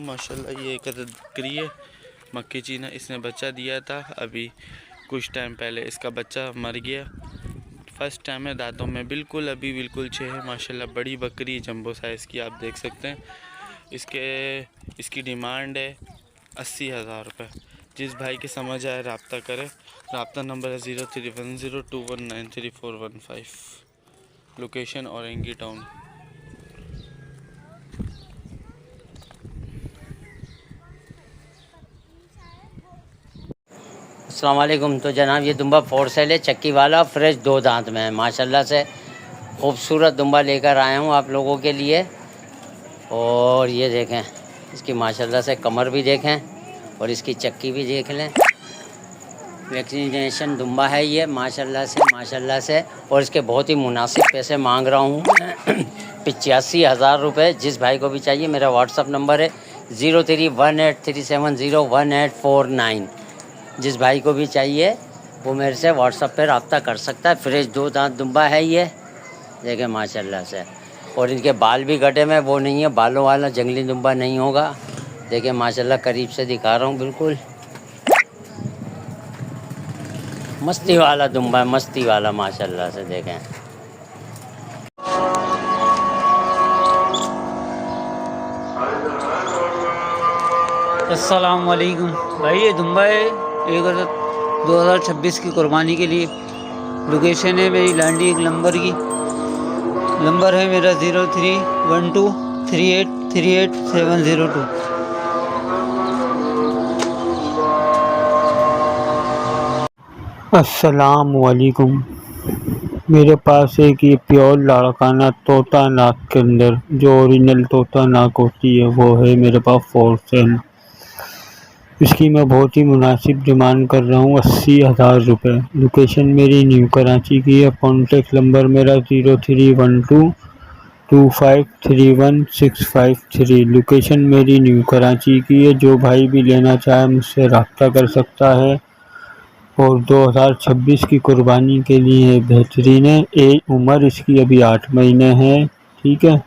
माशाल्लाह ये एक बकरी है मक्की चीना। इसने बच्चा दिया था अभी कुछ टाइम पहले, इसका बच्चा मर गया। फर्स्ट टाइम है, दांतों में बिल्कुल अभी बिल्कुल छः है माशाल्लाह। बड़ी बकरी जंबो साइज़ की आप देख सकते हैं। इसकी डिमांड है 80,000 रुपये। जिस भाई की समझ आए रब्ता करें। रब्ता नंबर है 031021933415। Location Orangi town. अस्सलाम वालेकुम। तो जनाब ये दुम्बा फोर सेल है, चक्की वाला, फ्रेश 2 दांत में है माशाल्लाह से। खूबसूरत दुम्बा लेकर आया हूँ आप लोगों के लिए। और ये देखें, इसकी माशाल्लाह से कमर भी देखें और इसकी चक्की भी देख लें। वैक्सीनेशन दुम्बा है ये माशाल्लाह से। और इसके बहुत ही मुनासिब पैसे मांग रहा हूँ 85,000 रुपये। जिस भाई को भी चाहिए मेरा व्हाट्सअप नंबर है 0318370184 जिस भाई को भी चाहिए वो मेरे से व्हाट्सअप पे रब्ता कर सकता है। फ्रेश 2 दांत दुम्बा है ये, देखें माशाल्लाह से। और इनके बाल भी गटे में वो नहीं है, बालों वाला जंगली दुम्बा नहीं होगा। देखें माशाल्लाह, करीब से दिखा रहा हूँ, बिल्कुल मस्ती वाला दुम्बा है, मस्ती वाला माशाल्लाह से। देखें अस्सलाम वालेकुम भाई, ये दुम्बा है 2026 की कुर्बानी के लिए। लोकेशन है मेरी लांडी 1 नंबर की। नंबर है मेरा 03123838 702। अस्सलाम वालेकुम। मेरे पास एक ये प्योर लाड़काना तोता नाक के अंदर जो ओरिजिनल तोता नाक होती है वो है मेरे पास फोर सेल। इसकी मैं बहुत ही मुनासिब डिमांड कर रहा हूँ 80,000 रुपये। लोकेशन मेरी न्यू कराची की है। कॉन्टेक्ट नंबर मेरा 0312253165 लोकेशन मेरी न्यू कराची की है। जो भाई भी लेना चाहे मुझसे रब्ता कर सकता है। और 2026 की कुर्बानी के लिए बेहतरीन है। उम्र इसकी अभी 8 महीने है, ठीक है।